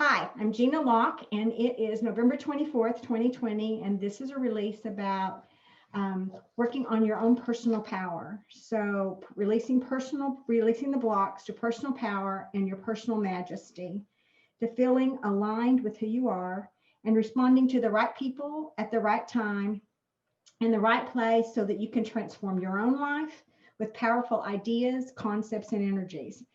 Hi, I'm Jeana Locke, and it is November 24th, 2020, and this is a release about working on your own personal power. So releasing the blocks to personal power and your personal majesty, to feeling aligned with who you are and responding to the right people at the right time in the right place so that you can transform your own life with powerful ideas, concepts, and energies.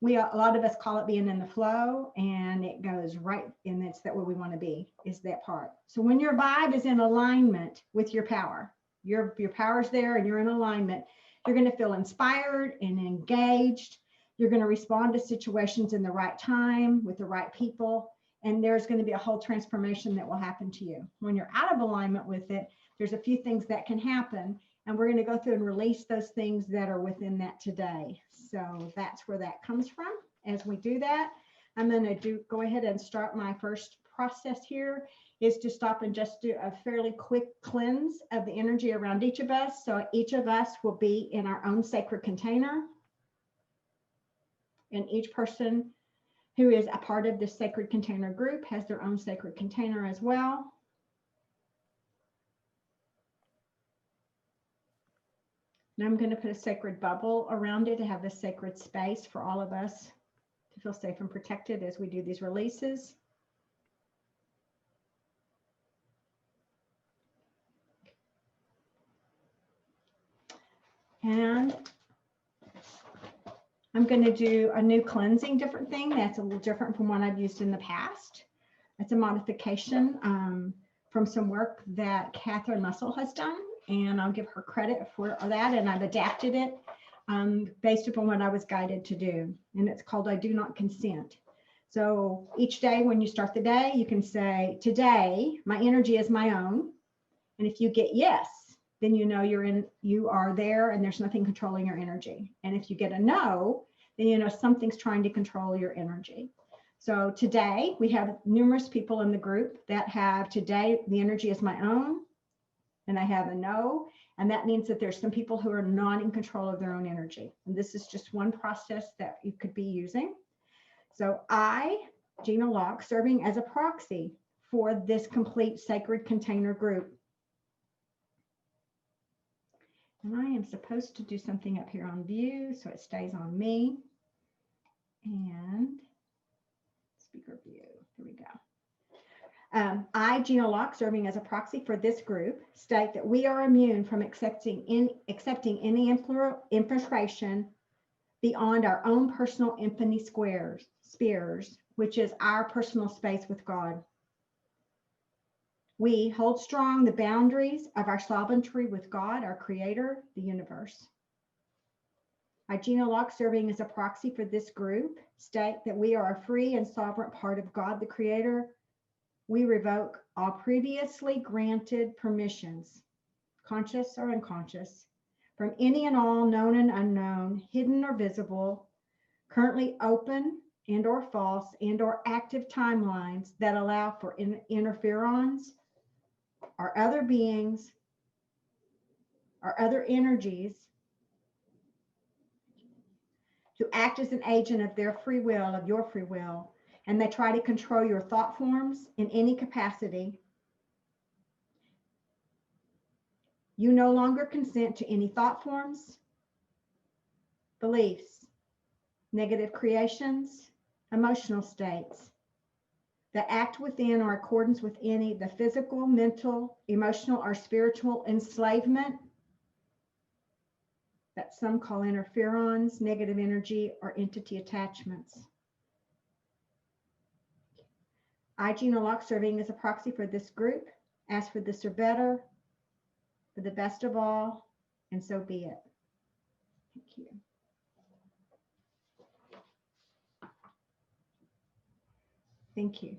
A lot of us call it being in the flow, and it goes right, and that's that where we want to be, is that part. So when your vibe is in alignment with your power, your power's there and you're in alignment, you're going to feel inspired and engaged. You're going to respond to situations in the right time with the right people, and there's going to be a whole transformation that will happen to you. When you're out of alignment with it, there's a few things that can happen, and we're going to go through and release those things that are within that today. So that's where that comes from. As we do that, I'm going to go ahead and start my first process here, is to stop and just do a fairly quick cleanse of the energy around each of us. So each of us will be in our own sacred container, and each person who is a part of this sacred container group has their own sacred container as well. And I'm going to put a sacred bubble around it to have this sacred space for all of us to feel safe and protected as we do these releases. And I'm going to do a new cleansing different thing that's a little different from what I've used in the past. It's a modification from some work that Catherine Mussel has done, and I'll give her credit for that, and I've adapted it based upon what I was guided to do, and it's called I Do Not Consent. So each day when you start the day, you can say, today, my energy is my own, and if you get yes, then you know you are there and there's nothing controlling your energy. And if you get a no, then you know something's trying to control your energy. So today we have numerous people in the group that have today the energy is my own, and I have a no, and that means that there's some people who are not in control of their own energy. And this is just one process that you could be using. So I, Jeana Locke, serving as a proxy for this complete sacred container group. And I am supposed to do something up here on view so it stays on me. And speaker view, here we go. I, Jeana Locke, serving as a proxy for this group, state that we are immune from accepting any infiltration beyond our own personal infinity spheres, which is our personal space with God. We hold strong the boundaries of our sovereignty with God, our creator, the universe. I, Jeana Locke, serving as a proxy for this group, state that we are a free and sovereign part of God, the creator. We revoke all previously granted permissions, conscious or unconscious, from any and all known and unknown, hidden or visible, currently open and or false and or active timelines that allow for interferons or other beings or other energies to act as an agent of their free will, of your free will, and they try to control your thought forms in any capacity. You no longer consent to any thought forms, beliefs, negative creations, emotional states that act within or accordance with any the physical, mental, emotional, or spiritual enslavement that some call interferons, negative energy, or entity attachments. I, Jeana Locke, serving as a proxy for this group, ask for this or better, for the best of all, and so be it. Thank you. Thank you.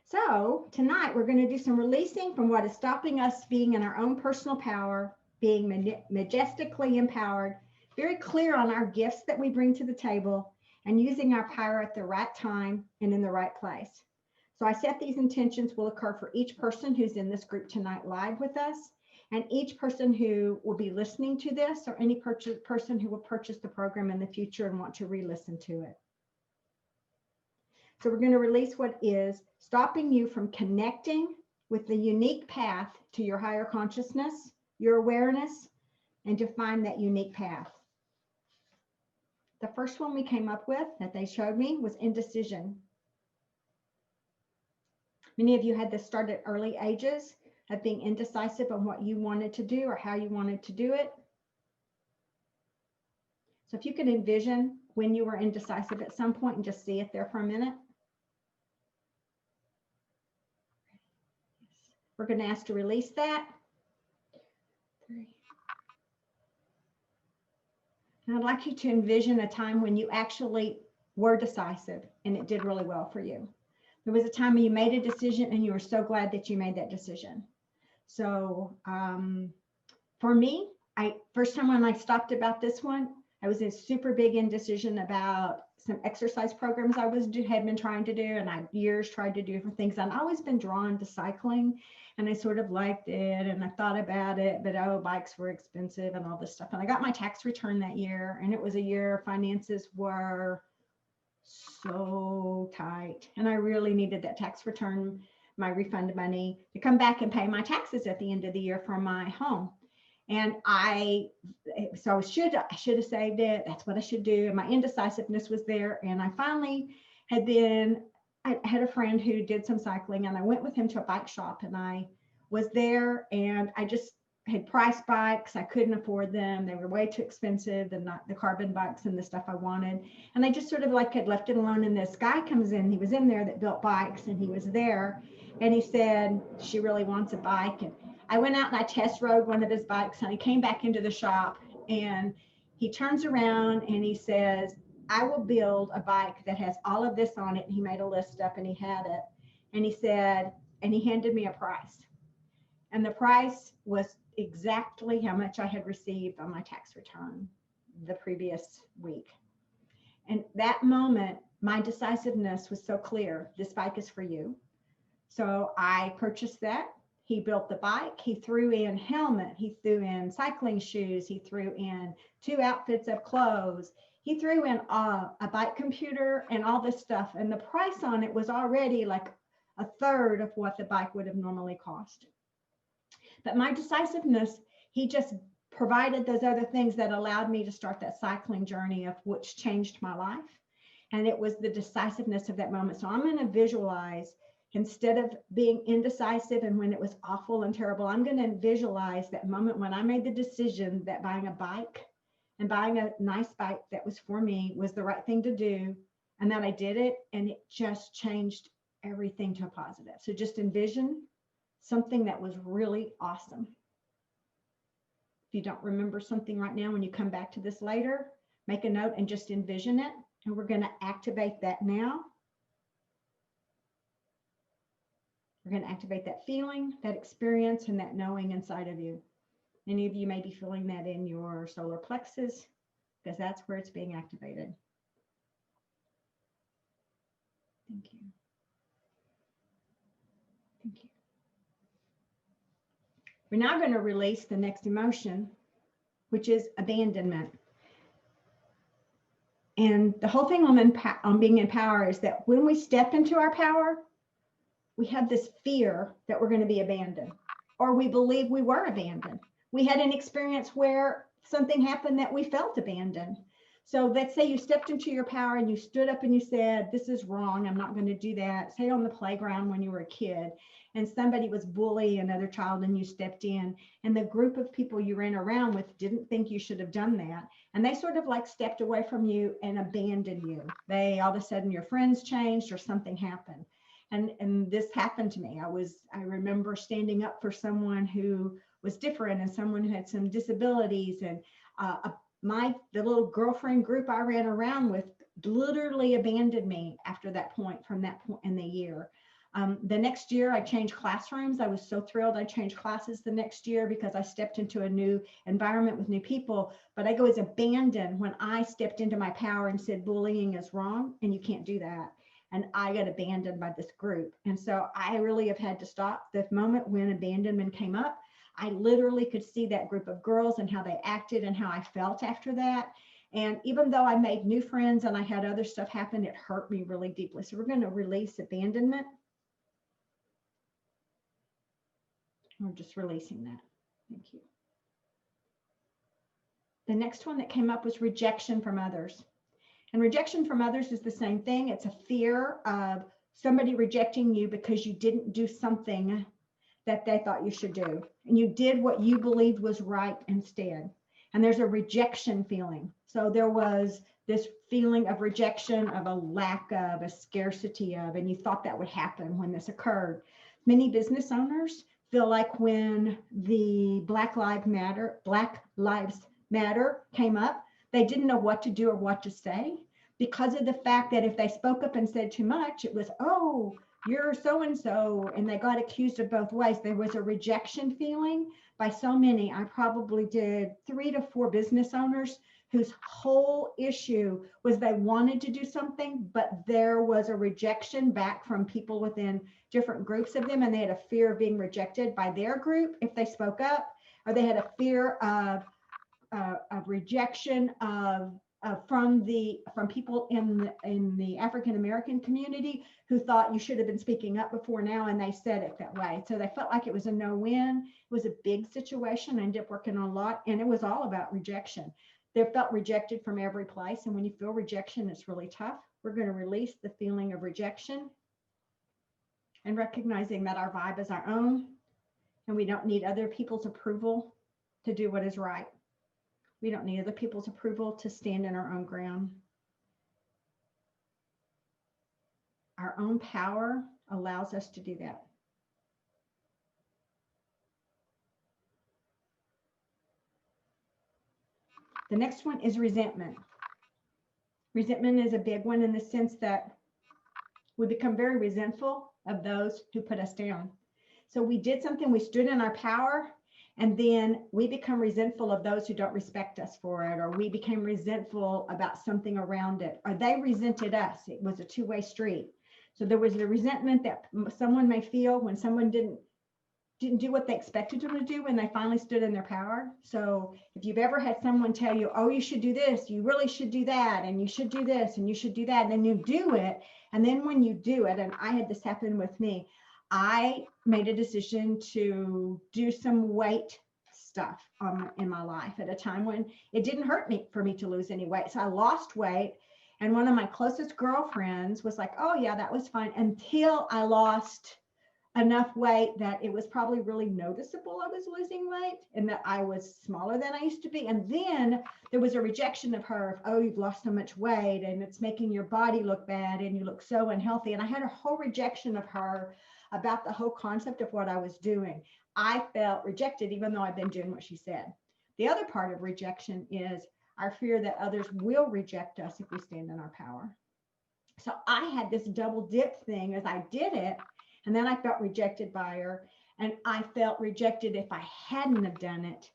So tonight we're going to do some releasing from what is stopping us being in our own personal power, being majestically empowered, very clear on our gifts that we bring to the table, and using our power at the right time and in the right place. So I set these intentions will occur for each person who's in this group tonight live with us, and each person who will be listening to this, or any person who will purchase the program in the future and want to re-listen to it. So we're going to release what is stopping you from connecting with the unique path to your higher consciousness, your awareness, and to find that unique path. The first one we came up with that they showed me was indecision. Many of you had this start at early ages of being indecisive on what you wanted to do or how you wanted to do it. So if you could envision when you were indecisive at some point and just see it there for a minute. We're going to ask to release that. 3. And I'd like you to envision a time when you actually were decisive and it did really well for you. There was a time when you made a decision and you were so glad that you made that decision. So for me, first time when I stopped about this one, I was in super big indecision about some exercise programs I had been trying to do, and I years tried to do different things. I'd always been drawn to cycling, and I sort of liked it, and I thought about it, but bikes were expensive and all this stuff. And I got my tax return that year, and it was a year finances were so tight, and I really needed that tax return, my refund money, to come back and pay my taxes at the end of the year for my home. And I should have saved it. That's what I should do. And my indecisiveness was there. And I finally I had a friend who did some cycling, and I went with him to a bike shop, and I was there, and I just had priced bikes. I couldn't afford them. They were way too expensive, the carbon bikes and the stuff I wanted. And I just sort of like had left it alone. And this guy comes in, he was in there that built bikes, and he was there, and he said, she really wants a bike. And I went out and I test rode one of his bikes, and I came back into the shop, and he turns around and he says, I will build a bike that has all of this on it. And he made a list up and he had it. And he said, and he handed me a price. And the price was exactly how much I had received on my tax return the previous week. And that moment, my decisiveness was so clear. This bike is for you. So I purchased that. He built the bike. He threw in helmet. He threw in cycling shoes. He threw in 2 outfits of clothes. He threw in a bike computer and all this stuff. And the price on it was already like a third of what the bike would have normally cost. But my decisiveness, he just provided those other things that allowed me to start that cycling journey, of which changed my life. And it was the decisiveness of that moment. So I'm going to visualize, instead of being indecisive and when it was awful and terrible, I'm going to visualize that moment when I made the decision that buying a bike and buying a nice bike that was for me was the right thing to do, and that I did it, and it just changed everything to a positive. So just envision something that was really awesome. If you don't remember something right now, when you come back to this later, make a note and just envision it. And we're going to activate that now. We're going to activate that feeling, that experience, and that knowing inside of you. Many of you may be feeling that in your solar plexus, because that's where it's being activated. Thank you. Thank you. We're now going to release the next emotion, which is abandonment. And the whole thing on being in power is that when we step into our power, we have this fear that we're going to be abandoned, or we believe we were abandoned. We had an experience where something happened that we felt abandoned. So let's say you stepped into your power and you stood up and you said, this is wrong, I'm not going to do that. Say on the playground when you were a kid and somebody was bullying another child and you stepped in, and the group of people you ran around with didn't think you should have done that. And they sort of like stepped away from you and abandoned you. They, all of a sudden your friends changed or something happened. And this happened to me. I remember standing up for someone who was different and someone who had some disabilities, and the little girlfriend group I ran around with literally abandoned me after that point, from that point in the year. The next year I changed classrooms. I was so thrilled I changed classes the next year because I stepped into a new environment with new people, but I was abandoned when I stepped into my power and said bullying is wrong and you can't do that. And I got abandoned by this group. And so I really have had to stop. The moment when abandonment came up, I literally could see that group of girls and how they acted and how I felt after that. And even though I made new friends and I had other stuff happen, it hurt me really deeply. So we're going to release abandonment. We're just releasing that. Thank you. The next one that came up was rejection from others. And rejection from others is the same thing. It's a fear of somebody rejecting you because you didn't do something that they thought you should do. And you did what you believed was right instead. And there's a rejection feeling. So there was this feeling of rejection, of a lack of, a scarcity of, and you thought that would happen when this occurred. Many business owners feel like when the Black Lives Matter came up, they didn't know what to do or what to say because of the fact that if they spoke up and said too much, it was, oh, you're so-and-so, and they got accused of both ways. There was a rejection feeling by so many. I probably did 3 to 4 business owners whose whole issue was they wanted to do something, but there was a rejection back from people within different groups of them, and they had a fear of being rejected by their group if they spoke up, or they had a fear of rejection from people in the African American community who thought you should have been speaking up before now, and they said it that way. So they felt like it was a no-win. It was a big situation. I ended up working on a lot, and it was all about rejection. They felt rejected from every place, and when you feel rejection, it's really tough. We're going to release the feeling of rejection and recognizing that our vibe is our own, and we don't need other people's approval to do what is right. We don't need other people's approval to stand in our own ground. Our own power allows us to do that. The next one is resentment. Resentment is a big one in the sense that we become very resentful of those who put us down. So we did something, we stood in our power, and then we become resentful of those who don't respect us for it, or we became resentful about something around it, or they resented us. It was a two-way street. So there was the resentment that someone may feel when someone didn't do what they expected them to do when they finally stood in their power. So if you've ever had someone tell you, oh, you should do this, you really should do that, and you should do this, and you should do that, and then you do it, and then when you do it, and I had this happen with me, I made a decision to do some weight stuff in my life at a time when it didn't hurt me for me to lose any weight. So I lost weight, and one of my closest girlfriends was like, oh yeah, that was fine, until I lost enough weight that it was probably really noticeable I was losing weight and that I was smaller than I used to be. And then there was a rejection of her of, oh, you've lost so much weight and it's making your body look bad and you look so unhealthy. And I had a whole rejection of her about the whole concept of what I was doing. I felt rejected even though I've been doing what she said. The other part of rejection is our fear that others will reject us if we stand in our power. So I had this double dip thing as I did it. And then I felt rejected by her, and I felt rejected if I hadn't have done it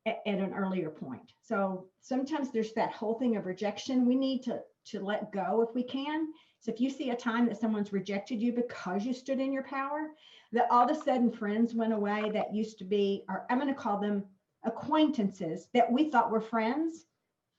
at an earlier point. So sometimes there's that whole thing of rejection. We need to let go if we can. So if you see a time that someone's rejected you because you stood in your power, that all of a sudden friends went away that used to be, or I'm going to call them acquaintances that we thought were friends,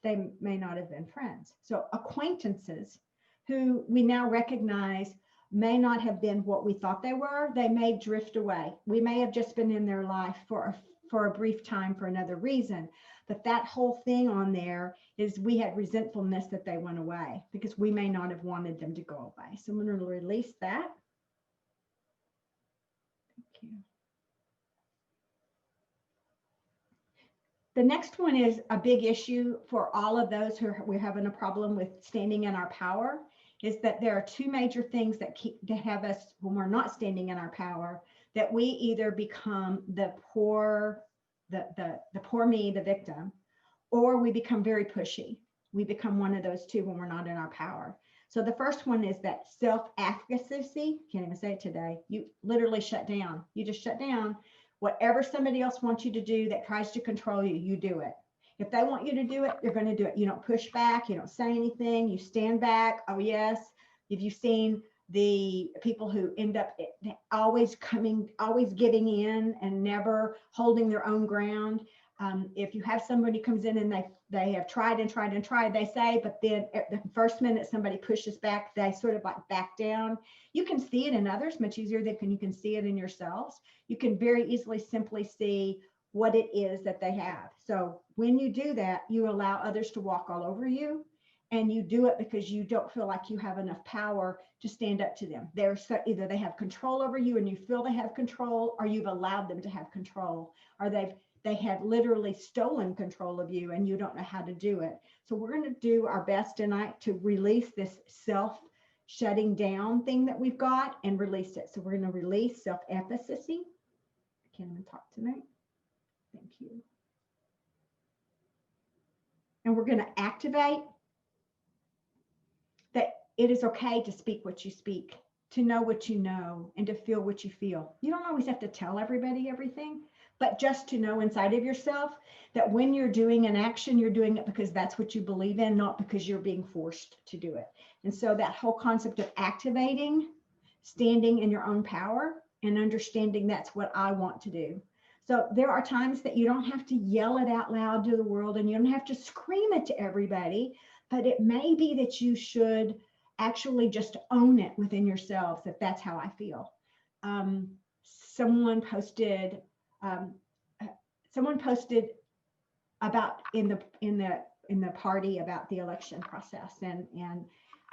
they may not have been friends. So acquaintances who we now recognize may not have been what we thought they were. They may drift away. We may have just been in their life for a brief time for another reason. But that whole thing on there is we had resentfulness that they went away because we may not have wanted them to go away. So I'm going to release that. Thank you. The next one is a big issue for all of those who we're having a problem with standing in our power. Is that there are two major things that have us when we're not standing in our power, that we either become the poor me, the victim, or we become very pushy. We become one of those two when we're not in our power. So the first one is that self-efficacy. Can't even say it today. You literally shut down. You just shut down. Whatever somebody else wants you to do that tries to control you, you do it. If they want you to do it, you're going to do it. You don't push back. You don't say anything. You stand back. Oh, yes. If you've seen the people who end up always giving in and never holding their own ground, If you have somebody comes in and they have tried and tried and tried, they say, but then at the first minute somebody pushes back, they sort of like back down. You can see it in others much easier than you can see it in yourselves. You can very easily simply see what it is that they have. So when you do that, you allow others to walk all over you, and you do it because you don't feel like you have enough power to stand up to them. Either they have control over you and you feel they have control, or you've allowed them to have control, or they have literally stolen control of you and you don't know how to do it. So we're going to do our best tonight to release this self shutting down thing that we've got and release it. So we're going to release self-efficacy. I can't even talk tonight. Thank you. And we're going to activate that it is okay to speak what you speak, to know what you know, and to feel what you feel. You don't always have to tell everybody everything, but just to know inside of yourself that when you're doing an action, you're doing it because that's what you believe in, not because you're being forced to do it. And so that whole concept of activating, standing in your own power, and understanding that's what I want to do. So there are times that you don't have to yell it out loud to the world, and you don't have to scream it to everybody, but it may be that you should actually just own it within yourselves, that that's how I feel. Someone posted about in the party about the election process, and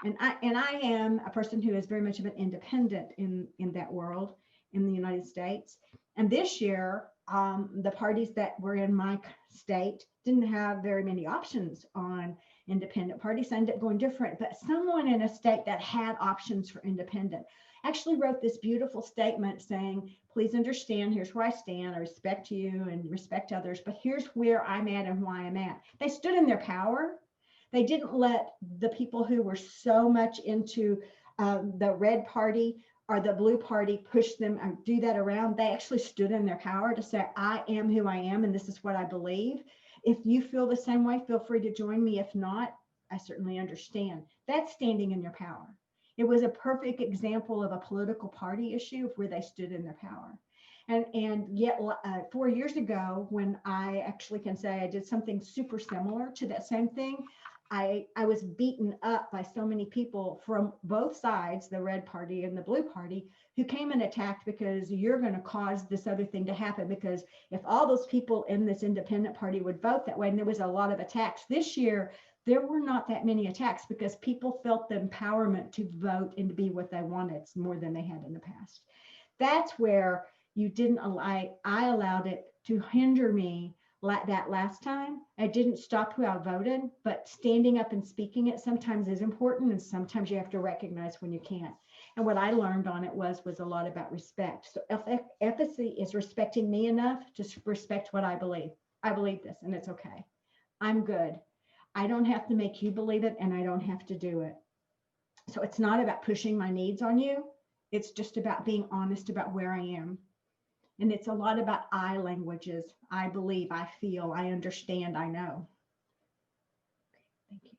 I am a person who is very much of an independent in that world in the United States. And this year, the parties that were in my state didn't have very many options on independent parties. I ended up going different, but someone in a state that had options for independent actually wrote this beautiful statement saying, please understand, here's where I stand. I respect you and respect others, but here's where I'm at and why I'm at. They stood in their power. They didn't let the people who were so much into the red party or the blue party push them and do that around. They actually stood in their power to say, I am who I am, and this is what I believe. If you feel the same way, feel free to join me. If not, I certainly understand. That's standing in your power. It was a perfect example of a political party issue where they stood in their power. And yet 4 years ago, when I actually can say I did something super similar to that same thing, I was beaten up by so many people from both sides, the red party and the blue party, who came and attacked because you're going to cause this other thing to happen. Because if all those people in this independent party would vote that way, and there was a lot of attacks this year, there were not that many attacks because people felt the empowerment to vote and to be what they wanted more than they had in the past. That's where you didn't allow, I allowed it to hinder me like that last time. I didn't stop who I voted, but standing up and speaking it sometimes is important, and sometimes you have to recognize when you can't. And what I learned on it was a lot about respect. So efficacy is respecting me enough to respect what I believe. I believe this, and it's okay. I'm good. I don't have to make you believe it, and I don't have to do it. So it's not about pushing my needs on you. It's just about being honest about where I am. And it's a lot about I languages. I believe, I feel, I understand, I know. Okay, thank you.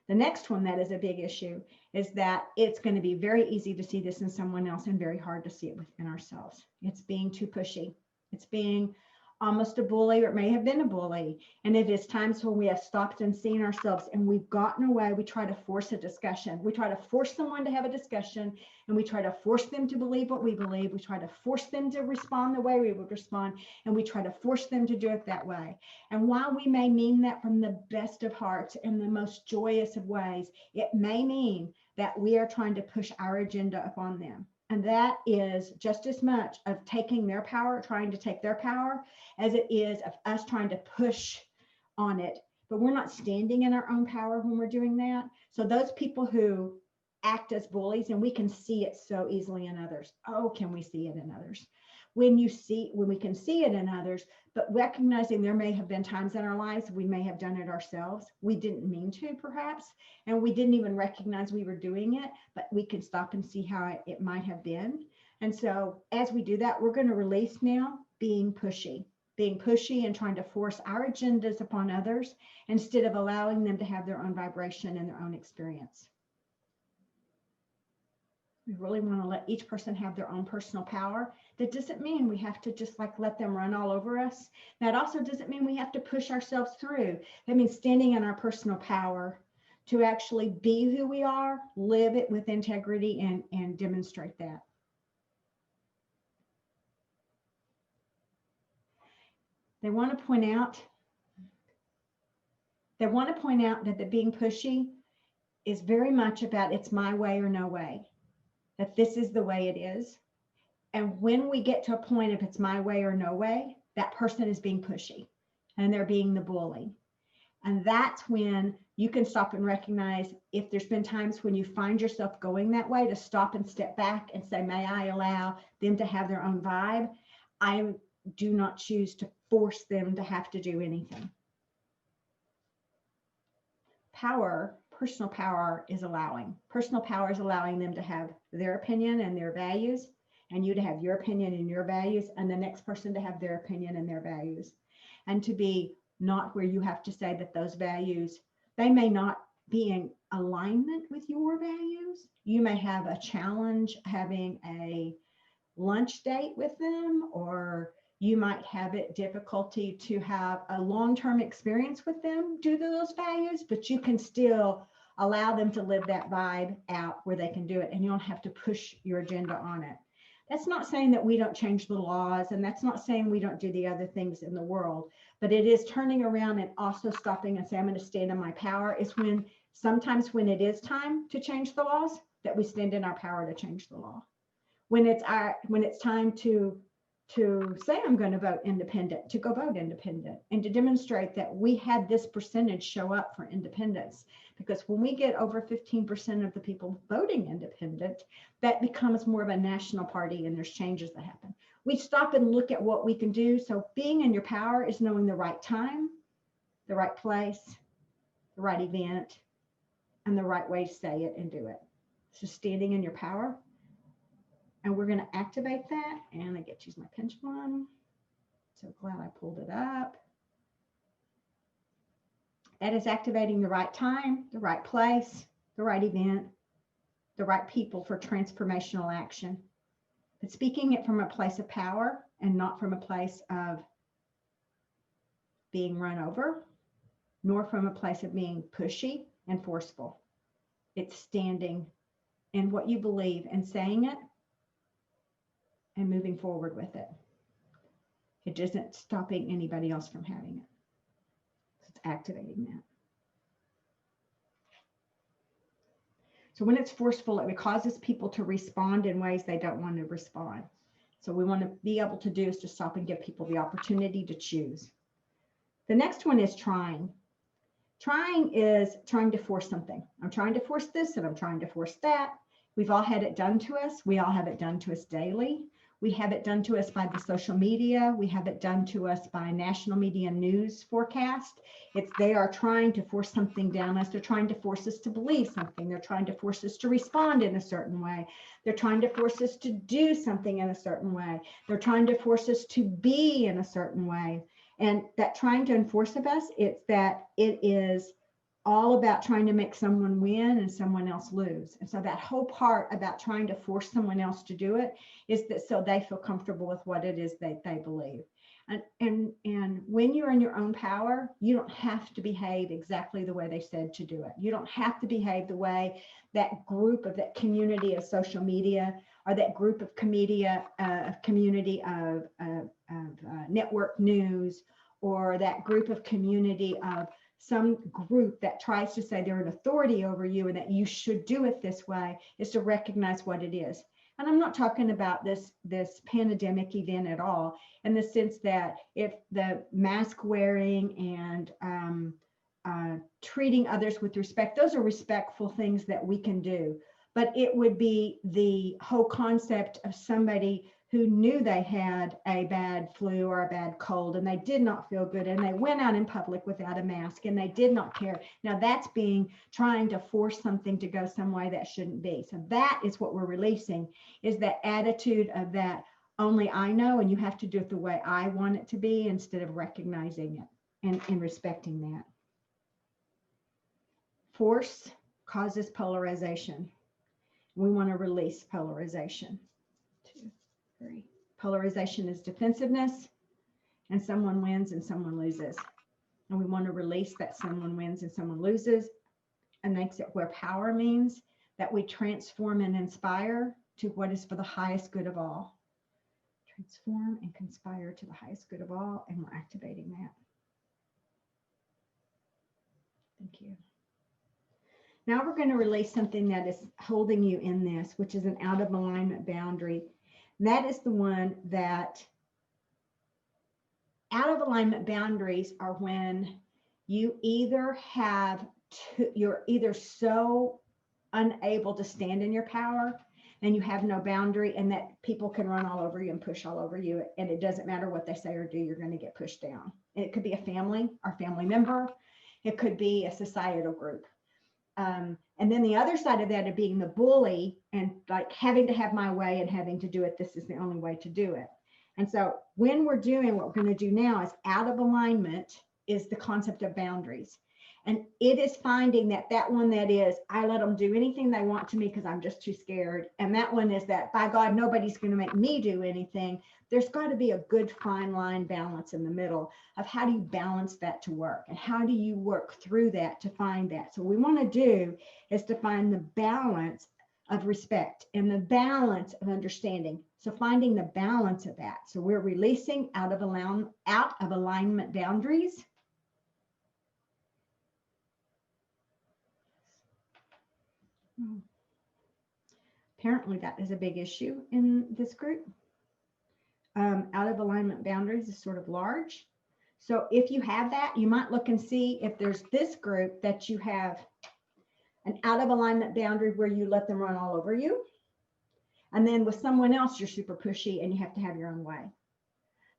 The next one that is a big issue is that it's going to be very easy to see this in someone else and very hard to see it within ourselves. It's being too pushy. It's being almost a bully, or it may have been a bully. And it is times when we have stopped and seen ourselves and we've gotten away. We try to force a discussion. We try to force someone to have a discussion, and we try to force them to believe what we believe. We try to force them to respond the way we would respond, and we try to force them to do it that way. And while we may mean that from the best of hearts and the most joyous of ways, it may mean that we are trying to push our agenda upon them. And that is just as much of taking their power, trying to take their power, as it is of us trying to push on it. But we're not standing in our own power when we're doing that. So those people who act as bullies, and we can see it so easily in others. Oh, can we see it in others? When we can see it in others, but recognizing there may have been times in our lives we may have done it ourselves. We didn't mean to, perhaps, and we didn't even recognize we were doing it, but we can stop and see how it might have been. And so as we do that, we're going to release now being pushy and trying to force our agendas upon others instead of allowing them to have their own vibration and their own experience. We really want to let each person have their own personal power. That doesn't mean we have to just like let them run all over us. That also doesn't mean we have to push ourselves through. That means standing in our personal power to actually be who we are, live it with integrity, and demonstrate that. They want to point out that the being pushy is very much about it's my way or no way, that this is the way it is. And when we get to a point if it's my way or no way, that person is being pushy and they're being the bully. And that's when you can stop and recognize if there's been times when you find yourself going that way, to stop and step back and say, may I allow them to have their own vibe? I do not choose to force them to have to do anything. Power, personal power is allowing. Personal power is allowing them to have their opinion and their values, and you to have your opinion and your values, and the next person to have their opinion and their values. And to be not where you have to say that those values, they may not be in alignment with your values. You may have a challenge having a lunch date with them, or you might have it difficulty to have a long-term experience with them due to those values, but you can still allow them to live that vibe out where they can do it, and you don't have to push your agenda on it. That's not saying that we don't change the laws, and that's not saying we don't do the other things in the world, but it is turning around and also stopping and saying, I'm going to stand in my power. Is when sometimes when it is time to change the laws, that we stand in our power to change the law. When it's time to say I'm going to vote independent, to go vote independent, and to demonstrate that we had this percentage show up for independence. Because when we get over 15% of the people voting independent, that becomes more of a national party, and there's changes that happen. We stop and look at what we can do. So being in your power is knowing the right time, the right place, the right event, and the right way to say it and do it. So standing in your power. And we're going to activate that. And I get to use my pendulum. So glad I pulled it up. That is activating the right time, the right place, the right event, the right people for transformational action. But speaking it from a place of power and not from a place of being run over, nor from a place of being pushy and forceful. It's standing in what you believe and saying it, and moving forward with it. It isn't stopping anybody else from having it. It's activating that. So when it's forceful, it causes people to respond in ways they don't want to respond. So we want to be able to do is to stop and give people the opportunity to choose. The next one is trying. Trying is trying to force something. I'm trying to force this and I'm trying to force that. We've all had it done to us. We all have it done to us daily. We have it done to us by the social media. We have it done to us by national media news forecast. They are trying to force something down us. They're trying to force us to believe something. They're trying to force us to respond in a certain way. They're trying to force us to do something in a certain way. They're trying to force us to be in a certain way. And that trying to enforce of us, it's that it is all about trying to make someone win and someone else lose. And so that whole part about trying to force someone else to do it is that so they feel comfortable with what it is that they believe. And when you're in your own power, you don't have to behave exactly the way they said to do it. You don't have to behave the way that group of that community of social media or that group of community of network news, or that group of community of some group that tries to say they're an authority over you and that you should do it this way, is to recognize what it is. And I'm not talking about this pandemic event at all, in the sense that if the mask wearing and treating others with respect, those are respectful things that we can do. But it would be the whole concept of somebody who knew they had a bad flu or a bad cold and they did not feel good and they went out in public without a mask and they did not care. Now that's trying to force something to go some way that shouldn't be. So that is what we're releasing, is that attitude of that only I know and you have to do it the way I want it to be, instead of recognizing it and respecting that. Force causes polarization. We want to release polarization. 2, 3. Polarization is defensiveness, and someone wins and someone loses. And we want to release that someone wins and someone loses, and makes it where power means that we transform and inspire to what is for the highest good of all. Transform and conspire to the highest good of all, and we're activating that. Thank you. Now we're going to release something that is holding you in this, which is an out of alignment boundary. That is the one that out of alignment boundaries are when you either you're either so unable to stand in your power and you have no boundary, and that people can run all over you and push all over you, and it doesn't matter what they say or do, you're going to get pushed down. And it could be a family or family member. It could be a societal group. And then the other side of that of being the bully and like having to have my way and having to do it, this is the only way to do it. And so when we're doing what we're going to do now is out of alignment is the concept of boundaries. And it is finding that one that is, I let them do anything they want to me because I'm just too scared. And that one is that, by God, nobody's going to make me do anything. There's got to be a good fine line balance in the middle of how do you balance that to work, and how do you work through that to find that. So what we want to do is to find the balance of respect and the balance of understanding. So finding the balance of that. So we're releasing out of alignment boundaries. Apparently that is a big issue in this group. Out of alignment boundaries is sort of large. So if you have that, you might look and see if there's this group that you have an out of alignment boundary where you let them run all over you. And then with someone else, you're super pushy and you have to have your own way.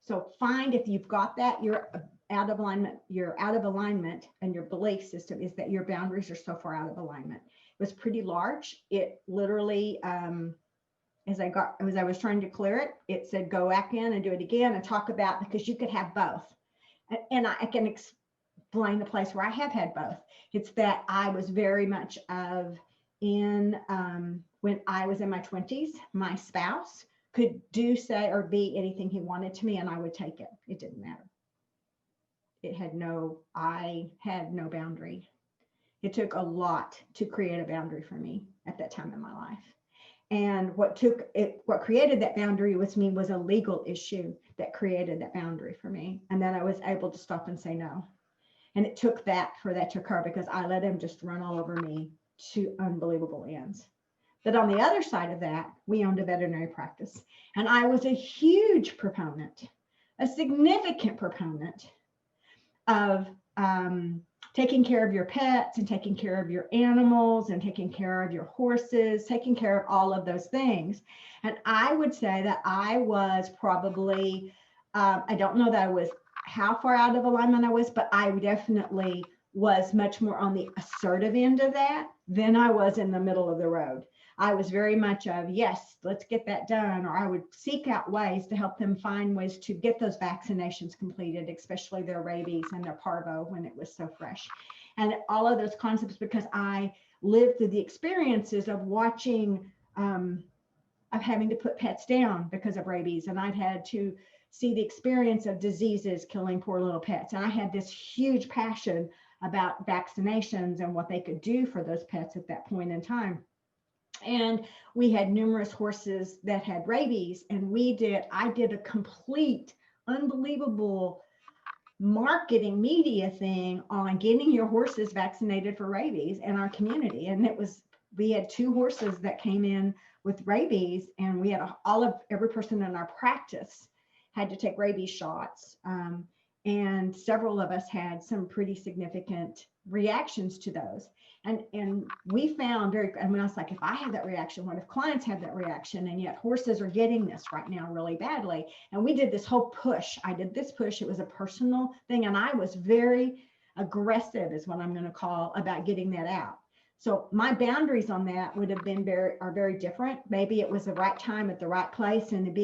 So find if you've got that, you're out of alignment, and your belief system is that your boundaries are so far out of alignment. It was pretty large. It literally, as I was trying to clear it, it said, go back in and do it again and talk about, because you could have both. And I can explain the place where I have had both. It's that I was very much when I was in my 20s, my spouse could do, say, or be anything he wanted to me, and I would take it. It didn't matter. I had no boundary. It took a lot to create a boundary for me at that time in my life. And what created that boundary with me was a legal issue that created that boundary for me. And then I was able to stop and say no. And it took that for that to occur, because I let him just run all over me to unbelievable ends. But on the other side of that, we owned a veterinary practice. And I was a huge proponent, a significant proponent of taking care of your pets and taking care of your animals and taking care of your horses, taking care of all of those things. And I would say that I was probably, I don't know that I was how far out of alignment I was, but I definitely was much more on the assertive end of that than I was in the middle of the road. I was very much of, yes, let's get that done. Or I would seek out ways to help them find ways to get those vaccinations completed, especially their rabies and their parvo when it was so fresh. And all of those concepts, because I lived through the experiences of watching, of having to put pets down because of rabies. And I'd had to see the experience of diseases killing poor little pets. And I had this huge passion about vaccinations and what they could do for those pets at that point in time. And we had numerous horses that had rabies, and I did a complete, unbelievable marketing media thing on getting your horses vaccinated for rabies in our community. And we had 2 horses that came in with rabies, and we had every person in our practice had to take rabies shots. And several of us had some pretty significant reactions to those. And we found I was like, if I have that reaction, what if clients have that reaction? And yet horses are getting this right now really badly. And we did this whole push. I did this push. It was a personal thing. And I was very aggressive, is what I'm going to call, about getting that out. So my boundaries on that would have been very different. Maybe it was the right time at the right place and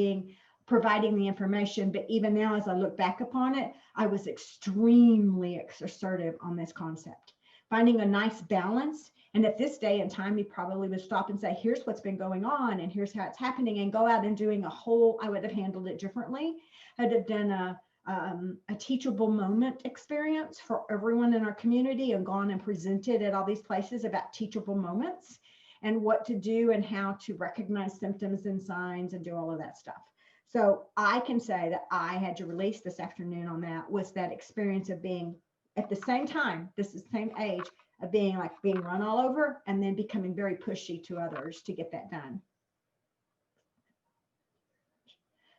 providing the information. But even now, as I look back upon it, I was extremely assertive on this concept. Finding a nice balance And at this day and time, he probably would stop and say, here's what's been going on and here's how it's happening, and go out and doing I would have handled it differently. I'd have done a teachable moment experience for everyone in our community and gone and presented at all these places about teachable moments and what to do and how to recognize symptoms and signs and do all of that stuff. So I can say that I had to release this afternoon on that, was that experience of being at the same time, this is the same age, of being run all over and then becoming very pushy to others to get that done.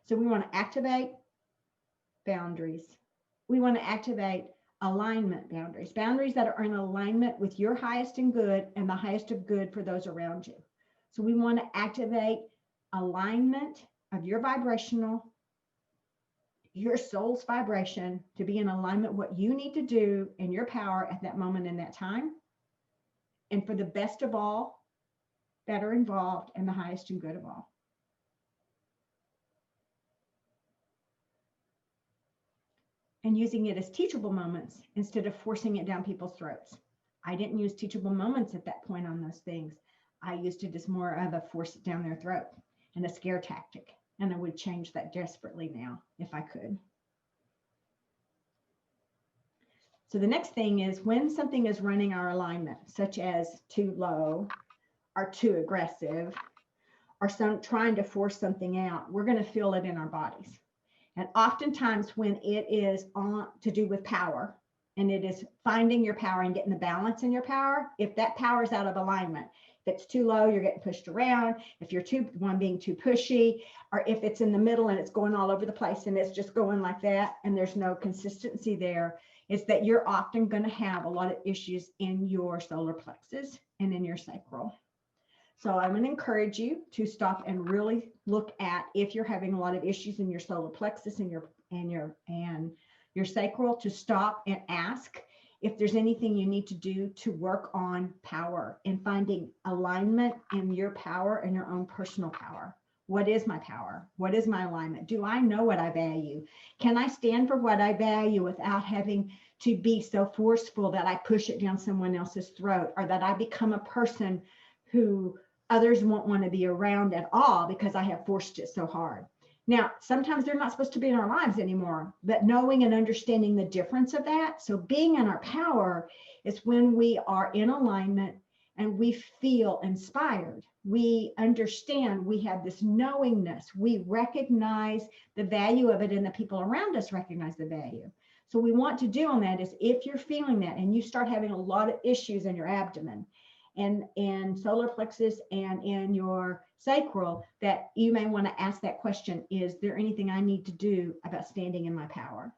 So we want to activate boundaries. We want to activate alignment boundaries, boundaries that are in alignment with your highest and good and the highest of good for those around you. So we want to activate alignment of your soul's vibration to be in alignment what you need to do in your power at that moment in that time, and for the best of all that are involved and the highest and good of all. And using it as teachable moments instead of forcing it down people's throats. I didn't use teachable moments at that point on those things. I used it as more of a force it down their throat and a scare tactic. And I would change that desperately now if I could. So the next thing is when something is running our alignment, such as too low or too aggressive or trying to force something out, we're going to feel it in our bodies. And oftentimes when it is to do with power, and it is finding your power and getting the balance in your power, if that power is out of alignment, if it's too low, you're getting pushed around. If you're being too pushy, or if it's in the middle and it's going all over the place and it's just going like that and there's no consistency there, is that you're often going to have a lot of issues in your solar plexus and in your sacral. So I'm going to encourage you to stop and really look at if you're having a lot of issues in your solar plexus and your sacral, to stop and ask if there's anything you need to do to work on power and finding alignment in your power and your own personal power. What is my power? What is my alignment? Do I know what I value? Can I stand for what I value without having to be so forceful that I push it down someone else's throat, or that I become a person who others won't want to be around at all because I have forced it so hard? Now, sometimes they're not supposed to be in our lives anymore, but knowing and understanding the difference of that. So being in our power is when we are in alignment and we feel inspired. We understand, we have this knowingness. We recognize the value of it, and the people around us recognize the value. So what we want to do on that is, if you're feeling that and you start having a lot of issues in your abdomen and solar plexus and in your sacral, that you may want to ask that question: is there anything I need to do about standing in my power?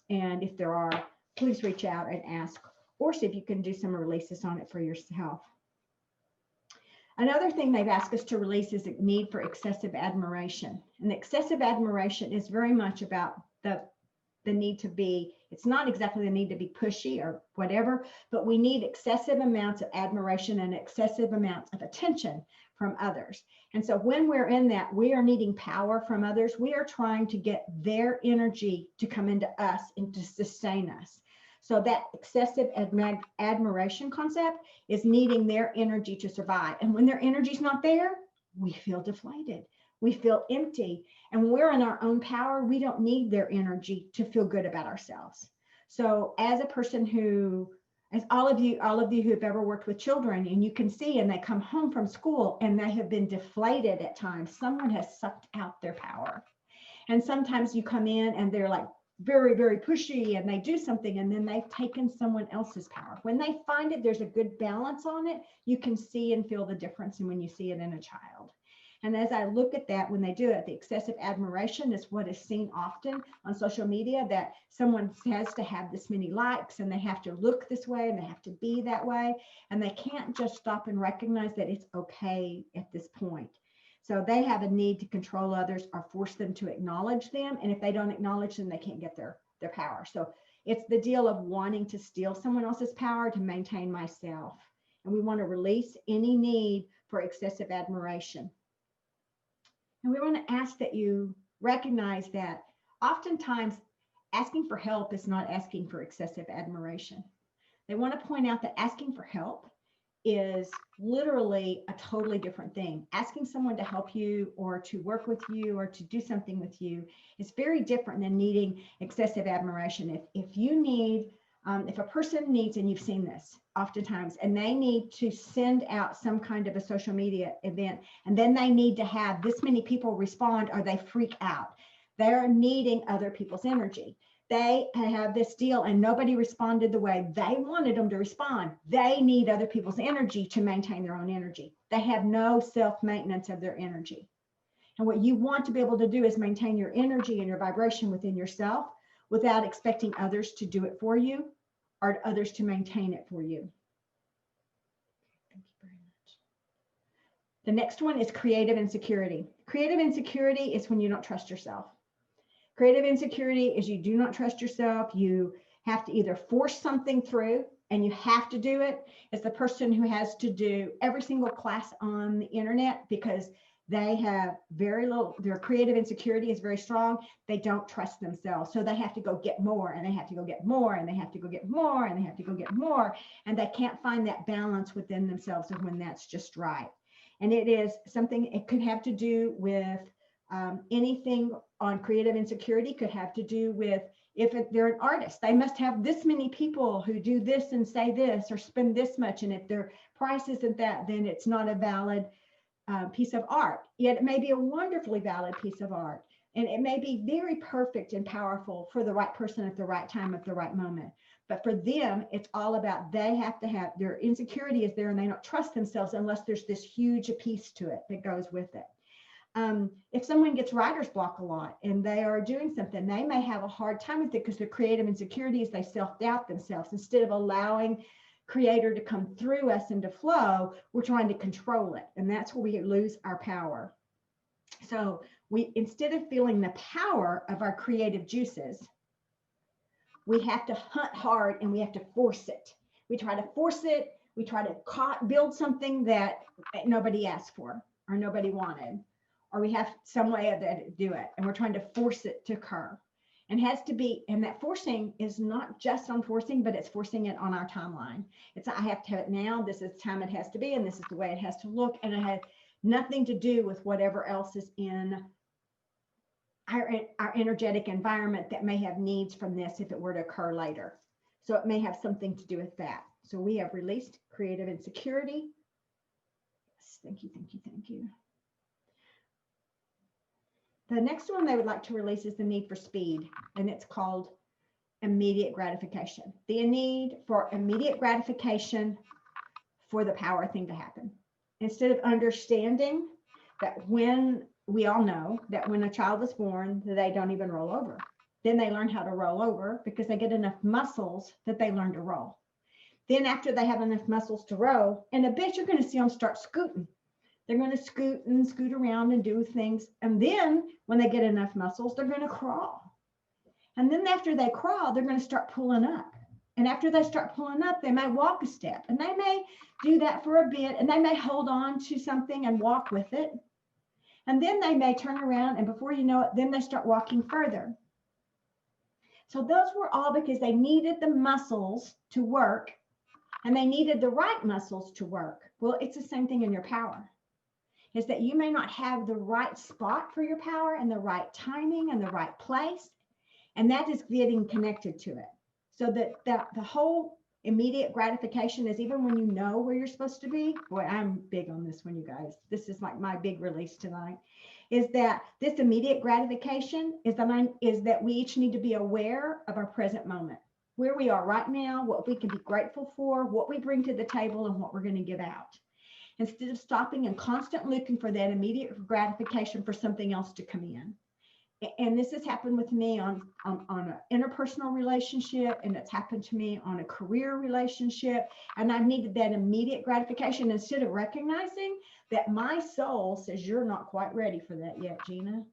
And if there are, please reach out and ask, or see if you can do some releases on it for yourself. Another thing they've asked us to release is the need for excessive admiration. And excessive admiration is very much about the need to be, it's not exactly the need to be pushy or whatever, but we need excessive amounts of admiration and excessive amounts of attention from others. And so when we're in that, we are needing power from others. We are trying to get their energy to come into us and to sustain us. So that excessive admiration concept is needing their energy to survive. And when their energy is not there, we feel deflated. We feel empty. And when we're in our own power, we don't need their energy to feel good about ourselves. So as a person who, as all of you who have ever worked with children, and you can see, and they come home from school and they have been deflated at times, someone has sucked out their power. And sometimes you come in and they're like very, very pushy, and they do something and then they've taken someone else's power. When they find it, there's a good balance on it, you can see and feel the difference. And when you see it in a child. And as I look at that, when they do it, the excessive admiration is what is seen often on social media, that someone has to have this many likes and they have to look this way and they have to be that way. And they can't just stop and recognize that it's okay at this point. So they have a need to control others or force them to acknowledge them. And if they don't acknowledge them, they can't get their power. So it's the deal of wanting to steal someone else's power to maintain myself. And we want to release any need for excessive admiration. And we want to ask that you recognize that oftentimes asking for help is not asking for excessive admiration. They want to point out that asking for help is literally a totally different thing. Asking someone to help you or to work with you or to do something with you is very different than needing excessive admiration. If you need, if a person needs, and you've seen this oftentimes, and they need to send out some kind of a social media event, and then they need to have this many people respond, or they freak out. They're needing other people's energy. They have this deal and nobody responded the way they wanted them to respond. They need other people's energy to maintain their own energy. They have no self-maintenance of their energy. And what you want to be able to do is maintain your energy and your vibration within yourself without expecting others to do it for you or others to maintain it for you. Thank you very much. The next one is creative insecurity. Creative insecurity is when you don't trust yourself. Creative insecurity is you do not trust yourself. You have to either force something through and you have to do it. It's the person who has to do every single class on the internet because they have very little, their creative insecurity is very strong. They don't trust themselves. So they have to go get more and they have to go get more and they have to go get more and they have to go get more. And they can't find that balance within themselves of when that's just right. And it is something, it could have to do with anything on creative insecurity, could have to do with if they're an artist, they must have this many people who do this and say this or spend this much. And if their price isn't that, then it's not a valid piece of art. Yet it may be a wonderfully valid piece of art. And it may be very perfect and powerful for the right person at the right time, at the right moment. But for them, it's all about they have to have their insecurity is there and they don't trust themselves unless there's this huge piece to it that goes with it. If someone gets writer's block a lot and they are doing something, they may have a hard time with it because their creative insecurities, they self-doubt themselves. Instead of allowing creator to come through us into flow, we're trying to control it. And that's where we lose our power. So we, instead of feeling the power of our creative juices, we have to hunt hard and we have to force it. We try to force it. We try to build something that nobody asked for or nobody wanted. Or we have some way of that to do it, and we're trying to force it to occur. And has to be, and that forcing is not just on forcing, but it's forcing it on our timeline. It's I have to have it now. This is the time it has to be, and this is the way it has to look. And it has nothing to do with whatever else is in our energetic environment that may have needs from this if it were to occur later. So it may have something to do with that. So we have released creative insecurity. Yes, thank you, thank you, thank you. The next one they would like to release is the need for speed, and it's called immediate gratification. The need for immediate gratification for the power thing to happen. Instead of understanding that when we all know that when a child is born, they don't even roll over. Then they learn how to roll over because they get enough muscles that they learn to roll. Then after they have enough muscles to roll, and a bit you're going to see them start scooting. They're going to scoot and scoot around and do things. And then when they get enough muscles, they're going to crawl. And then after they crawl, they're going to start pulling up. And after they start pulling up, they may walk a step. And they may do that for a bit. And they may hold on to something and walk with it. And then they may turn around. And before you know it, then they start walking further. So those were all because they needed the muscles to work. And they needed the right muscles to work. Well, it's the same thing in your power. Is that you may not have the right spot for your power and the right timing and the right place. And that is getting connected to it. So that the whole immediate gratification is even when you know where you're supposed to be. Boy, I'm big on this one, you guys. This is like my big release tonight. Is that this immediate gratification is that we each need to be aware of our present moment. Where we are right now, what we can be grateful for, what we bring to the table, and what we're going to give out. Instead of stopping and constantly looking for that immediate gratification for something else to come in. And this has happened with me on an interpersonal relationship, and it's happened to me on a career relationship. And I've needed that immediate gratification instead of recognizing that my soul says, you're not quite ready for that yet, Jeana.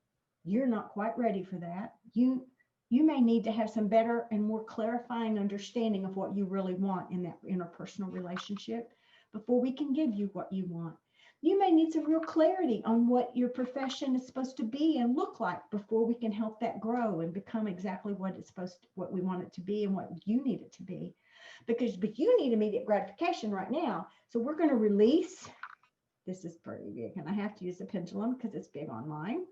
You're not quite ready for that. You may need to have some better and more clarifying understanding of what you really want in that interpersonal relationship before we can give you what you want. You may need some real clarity on what your profession is supposed to be and look like before we can help that grow and become exactly what it's what we want it to be and what you need it to be. but you need immediate gratification right now. So we're going to release. This is pretty big, and I have to use the pendulum because it's big online.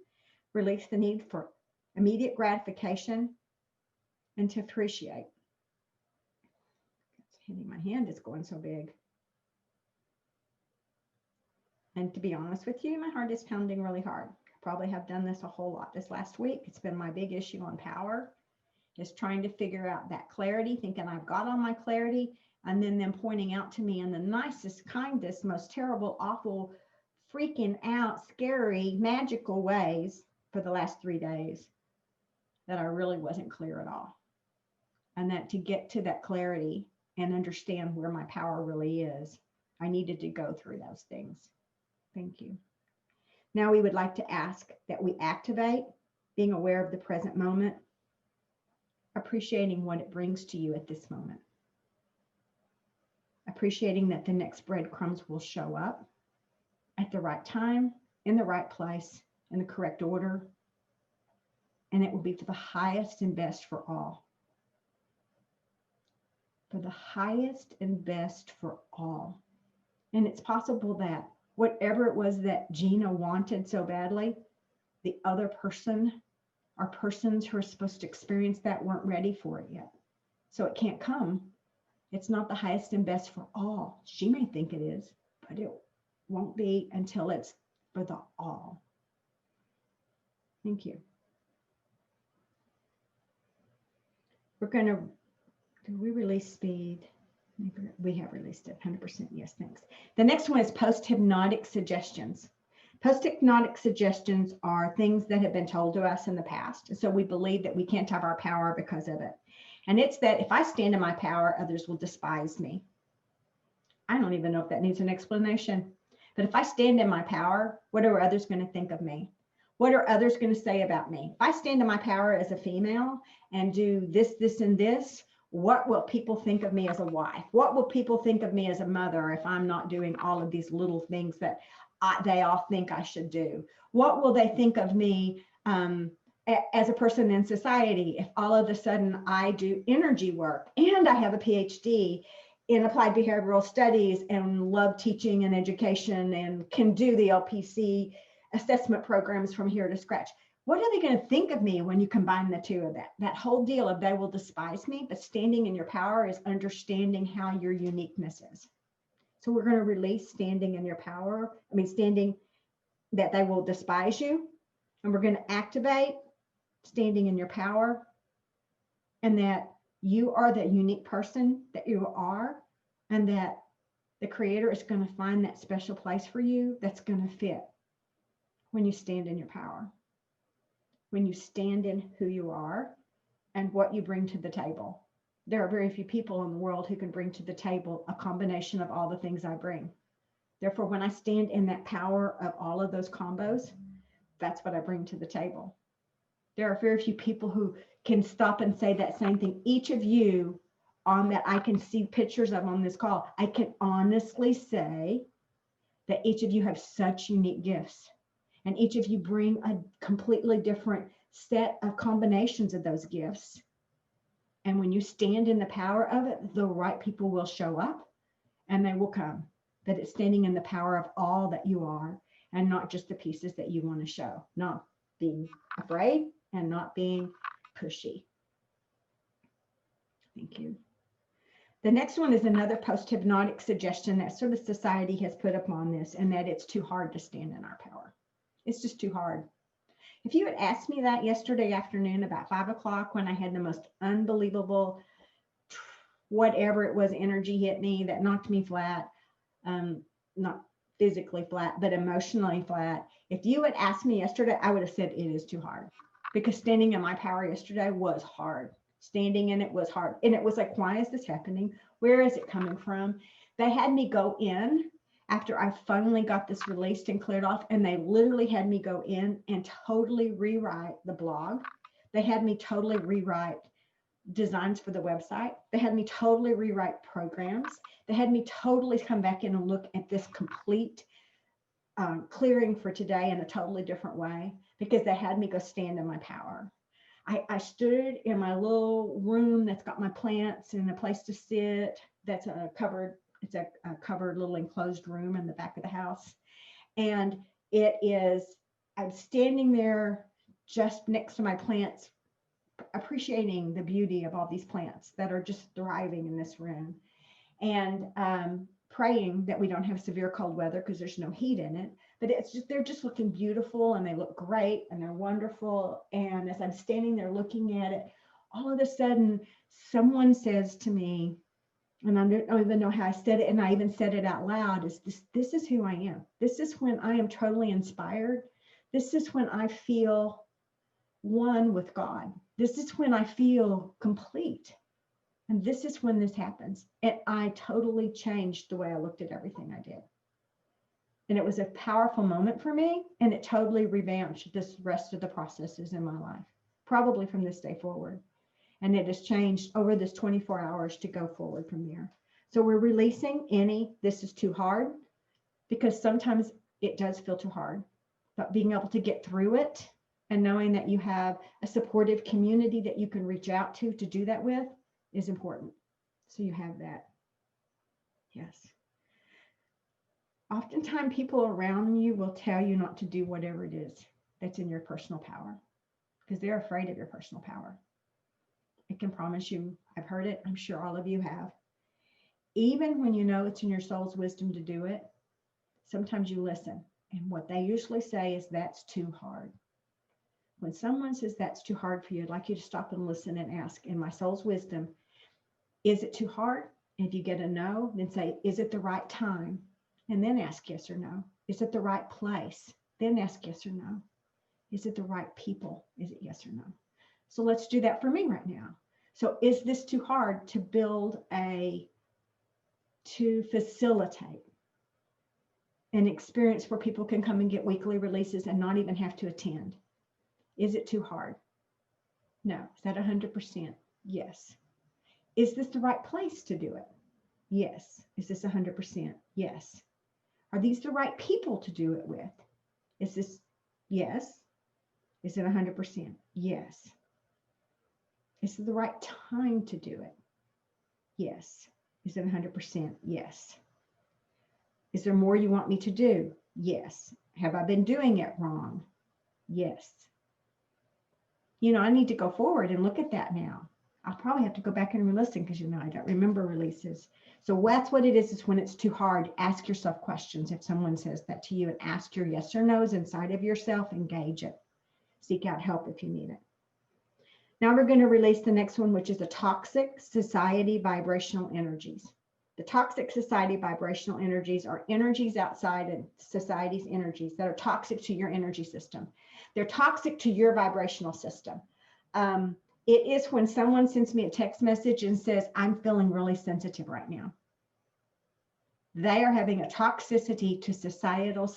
Release the need for immediate gratification and to appreciate. It's hitting my hand, it's going so big. And to be honest with you, my heart is pounding really hard. I probably have done this a whole lot this last week. It's been my big issue on power, is trying to figure out that clarity, thinking I've got all my clarity, and then them pointing out to me in the nicest, kindest, most terrible, awful, freaking out, scary, magical ways for the last 3 days that I really wasn't clear at all. And that to get to that clarity and understand where my power really is, I needed to go through those things. Thank you. Now we would like to ask that we activate being aware of the present moment, appreciating what it brings to you at this moment, appreciating that the next breadcrumbs will show up at the right time, in the right place, in the correct order, and it will be for the highest and best for all. For the highest and best for all. And it's possible that whatever it was that Jeana wanted so badly, the other person or persons who are supposed to experience that weren't ready for it yet. So it can't come. It's not the highest and best for all. She may think it is, but it won't be until it's for the all. Thank you. We're going to, do we release speed? Maybe we have released it, 100%. Yes, thanks. The next one is post-hypnotic suggestions. Post-hypnotic suggestions are things that have been told to us in the past. So we believe that we can't have our power because of it. And it's that if I stand in my power, others will despise me. I don't even know if that needs an explanation. But if I stand in my power, what are others going to think of me? What are others going to say about me? If I stand in my power as a female and do this, this, and this, what will people think of me as a wife? What will people think of me as a mother if I'm not doing all of these little things that they all think I should do? What will they think of me as a person in society if all of a sudden I do energy work and I have a PhD in applied behavioral studies and love teaching and education and can do the LPC assessment programs from here to scratch? What are they going to think of me when you combine the two of that? That whole deal of they will despise me, but standing in your power is understanding how your uniqueness is. So we're going to release standing in your power. Standing that they will despise you. And we're going to activate standing in your power, and that you are the unique person that you are, and that the Creator is going to find that special place for you that's going to fit when you stand in your power, when you stand in who you are and what you bring to the table. There are very few people in the world who can bring to the table a combination of all the things I bring. Therefore, when I stand in that power of all of those combos, that's what I bring to the table. There are very few people who can stop and say that same thing. Each of you on that I can see pictures of on this call, I can honestly say that each of you have such unique gifts. And each of you bring a completely different set of combinations of those gifts. And when you stand in the power of it, the right people will show up and they will come. That it's standing in the power of all that you are and not just the pieces that you want to show, not being afraid and not being pushy. Thank you. The next one is another post-hypnotic suggestion that sort of society has put upon this, and that it's too hard to stand in our power. It's just too hard. If you had asked me that yesterday afternoon about 5 o'clock when I had the most unbelievable, whatever it was, energy hit me that knocked me flat, not physically flat, but emotionally flat. If you had asked me yesterday, I would have said it is too hard, because standing in my power yesterday was hard. Standing in it was hard. And it was like, why is this happening? Where is it coming from? They had me go in after I finally got this released and cleared off, and they literally had me go in and totally rewrite the blog. They had me totally rewrite designs for the website. They had me totally rewrite programs. They had me totally come back in and look at this complete clearing for today in a totally different way, because they had me go stand in my power. I stood in my little room that's got my plants and a place to sit. That's a covered, it's a covered little enclosed room in the back of the house. And it is, I'm standing there just next to my plants, appreciating the beauty of all these plants that are just thriving in this room. And praying that we don't have severe cold weather because there's no heat in it. But it's just, they're just looking beautiful and they look great and they're wonderful. And as I'm standing there looking at it, all of a sudden someone says to me, and I don't even know how I said it, and I even said it out loud, is this is who I am. This is when I am totally inspired. This is when I feel one with God. This is when I feel complete. And this is when this happens. And I totally changed the way I looked at everything I did. And it was a powerful moment for me. And it totally revamped this rest of the processes in my life, probably from this day forward. And it has changed over this 24 hours to go forward from there. So we're releasing any, this is too hard, because sometimes it does feel too hard. But being able to get through it and knowing that you have a supportive community that you can reach out to do that with is important. So you have that. Yes. Oftentimes people around you will tell you not to do whatever it is that's in your personal power because they're afraid of your personal power. I can promise you, I've heard it. I'm sure all of you have. Even when you know it's in your soul's wisdom to do it, sometimes you listen. And what they usually say is that's too hard. When someone says that's too hard for you, I'd like you to stop and listen and ask, in my soul's wisdom, is it too hard? And if you get a no, then say, is it the right time? And then ask yes or no. Is it the right place? Then ask yes or no. Is it the right people? Is it yes or no? So let's do that for me right now. So is this too hard to to facilitate an experience where people can come and get weekly releases and not even have to attend? Is it too hard? No. Is that 100%? Yes. Is this the right place to do it? Yes. Is this 100%? Yes. Are these the right people to do it with? Is this, yes. Is it 100%? Yes. Is it the right time to do it? Yes. Is it 100%? Yes. Is there more you want me to do? Yes. Have I been doing it wrong? Yes. You know, I need to go forward and look at that now. I'll probably have to go back and re-listen because, you know, I don't remember releases. So that's what it is when it's too hard. Ask yourself questions. If someone says that to you, and ask your yes or no's inside of yourself, engage it. Seek out help if you need it. Now we're going to release the next one, which is the toxic society vibrational energies. The toxic society vibrational energies are energies outside of society's energies that are toxic to your energy system. They're toxic to your vibrational system. It is when someone sends me a text message and says, I'm feeling really sensitive right now. They are having a toxicity to societal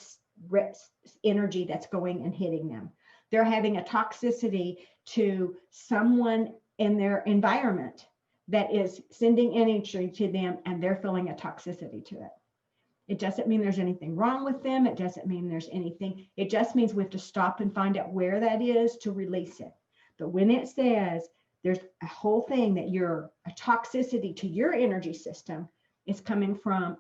energy that's going and hitting them. They're having a toxicity to someone in their environment that is sending energy to them, and they're feeling a toxicity to it. It doesn't mean there's anything wrong with them. It doesn't mean there's anything. It just means we have to stop and find out where that is to release it. But when it says there's a whole thing that you're a toxicity to your energy system, it's coming from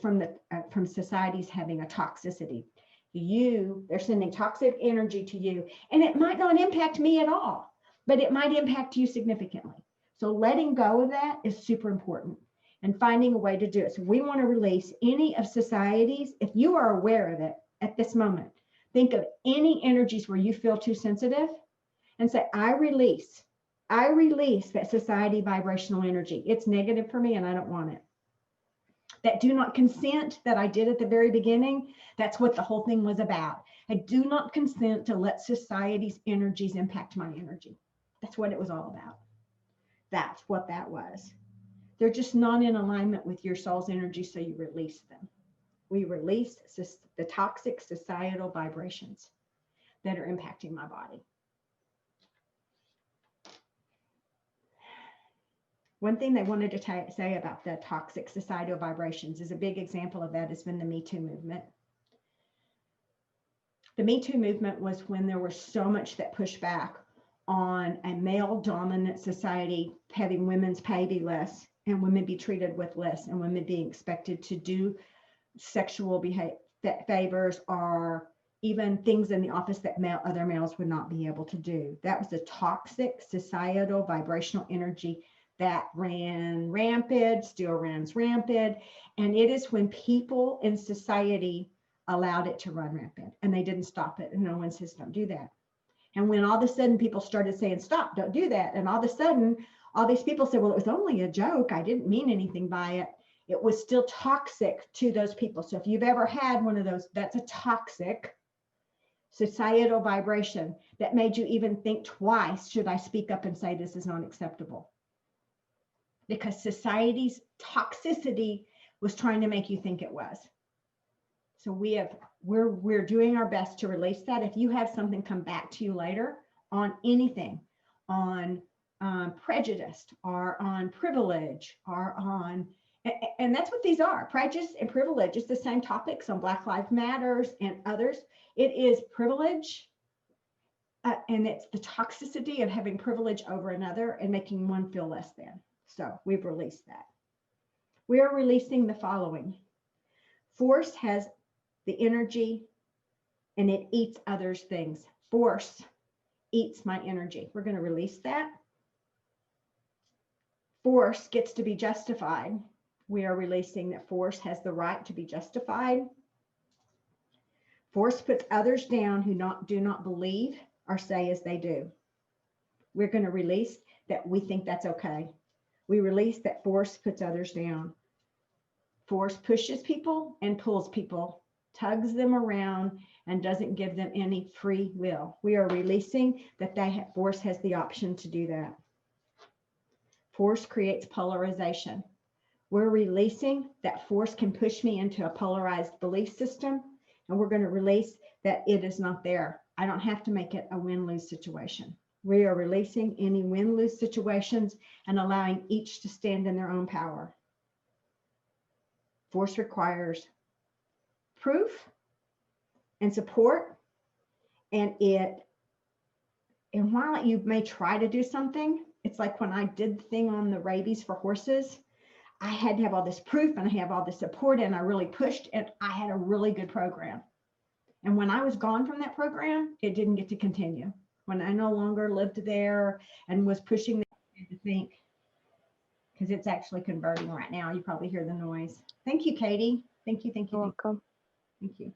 from society's having a toxicity. They're sending toxic energy to you, and it might not impact me at all, but it might impact you significantly. So letting go of that is super important and finding a way to do it. So we want to release any of society's, if you are aware of it at this moment, think of any energies where you feel too sensitive and say, I release that society vibrational energy. It's negative for me and I don't want it. That do not consent that I did at the very beginning, that's what the whole thing was about. I do not consent to let society's energies impact my energy. That's what it was all about. That's what that was. They're just not in alignment with your soul's energy, so you release them. We release the toxic societal vibrations that are impacting my body. One thing they wanted to say about the toxic societal vibrations is a big example of that has been the Me Too movement. The Me Too movement was when there was so much that pushed back on a male dominant society having women's pay be less and women be treated with less and women being expected to do sexual favors or even things in the office that other males would not be able to do. That was a toxic societal vibrational energy that ran rampant, still runs rampant. And it is when people in society allowed it to run rampant and they didn't stop it. And no one says, don't do that. And when all of a sudden people started saying, stop, don't do that. And all of a sudden, all these people said, well, it was only a joke. I didn't mean anything by it. It was still toxic to those people. So if you've ever had one of those, that's a toxic societal vibration that made you even think twice, should I speak up and say this is not acceptable? Because society's toxicity was trying to make you think it was. So we're doing our best to release that. If you have something come back to you later on anything, on prejudice or on privilege or on, and that's what these are, prejudice and privilege. It's the same topics on Black Lives Matters and others. It is privilege and it's the toxicity of having privilege over another and making one feel less than. So we've released that. We are releasing the following. Force has the energy and it eats others' things. Force eats my energy. We're going to release that. Force gets to be justified. We are releasing that force has the right to be justified. Force puts others down who do not believe or say as they do. We're going to release that we think that's okay. We release that force puts others down. Force pushes people and pulls people, tugs them around, and doesn't give them any free will. We are releasing that force has the option to do that. Force creates polarization. We're releasing that force can push me into a polarized belief system, and we're going to release that it is not there. I don't have to make it a win-lose situation. We are releasing any win-lose situations and allowing each to stand in their own power. Force requires proof and support, and while you may try to do something, it's like when I did the thing on the rabies for horses, I had to have all this proof and I have all this support, and I really pushed, and I had a really good program. And when I was gone from that program, it didn't get to continue. When I no longer lived there and was pushing to think, because it's actually converting right now. You probably hear the noise. Thank you, Katie. Thank you. You're welcome. Thank you.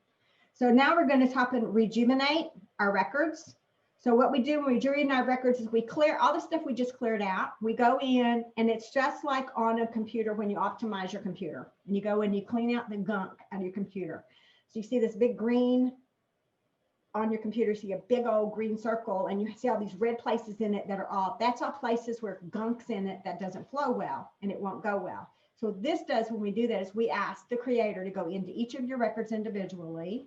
So now we're going to top and rejuvenate our records. So what we do when we rejuvenate our records is we clear all the stuff we just cleared out. We go in, and it's just like on a computer when you optimize your computer. And you go in, you clean out the gunk out of your computer. So you see this big green on your computer, see a big old green circle, and you see all these red places in it that are off. That's all places where gunk's in it that doesn't flow well, and it won't go well. So what this does when we do that is we ask the creator to go into each of your records individually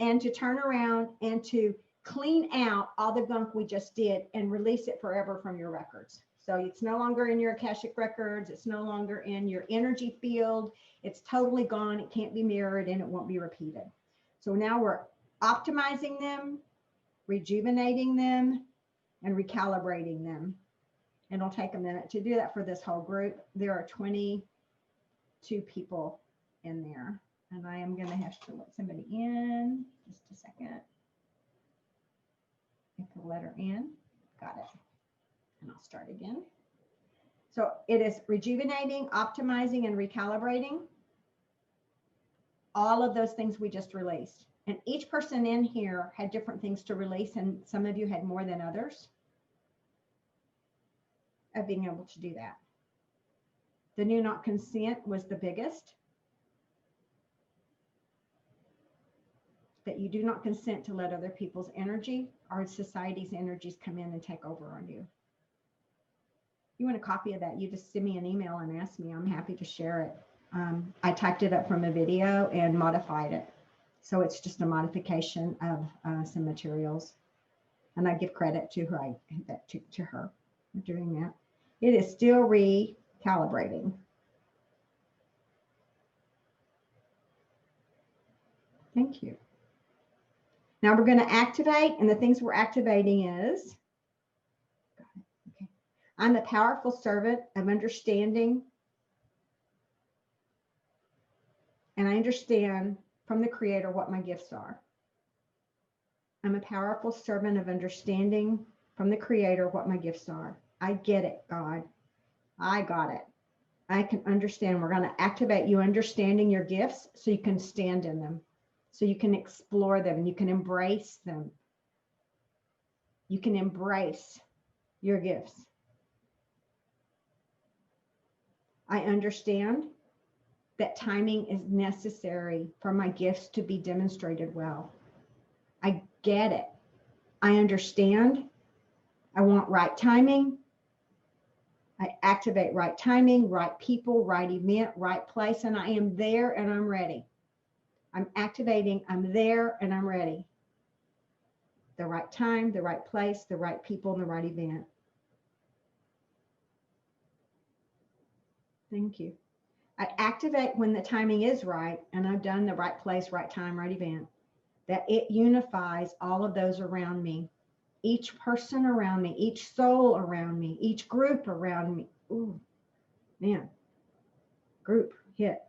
and to turn around and to clean out all the gunk we just did and release it forever from your records. So it's no longer in your Akashic records. It's no longer in your energy field. It's totally gone. It can't be mirrored, and it won't be repeated. So now we're optimizing them, rejuvenating them, and recalibrating them. And it'll take a minute to do that for this whole group. There are 22 people in there, and I am going to have to let somebody in just a second. Get the letter in. Got it. And I'll start again. So it is rejuvenating, optimizing, and recalibrating. All of those things we just released. And each person in here had different things to release, and some of you had more than others of being able to do that. The do not consent was the biggest. That you do not consent to let other people's energy or society's energies come in and take over on you. You want a copy of that, you just send me an email and ask me. I'm happy to share it. I typed it up from a video and modified it. So it's just a modification of some materials. And I give credit to her, to her for doing that. It is still recalibrating. Thank you. Now we're going to activate, and the things we're activating is I'm a powerful servant of understanding, and I understand from the Creator what my gifts are. I'm a powerful servant of understanding from the Creator what my gifts are. I get it, God. I got it. I can understand. We're going to activate you understanding your gifts so you can stand in them, so you can explore them and you can embrace them. You can embrace your gifts. I understand that timing is necessary for my gifts to be demonstrated well. I get it. I understand. I want right timing. I activate right timing, right people, right event, right place, and I am there and I'm ready. I'm activating, I'm there and I'm ready. The right time, the right place, the right people, and the right event. Thank you. I activate when the timing is right and I've done the right place, right time, right event, that it unifies all of those around me, each person around me, each soul around me, each group around me. Ooh, man, group hit.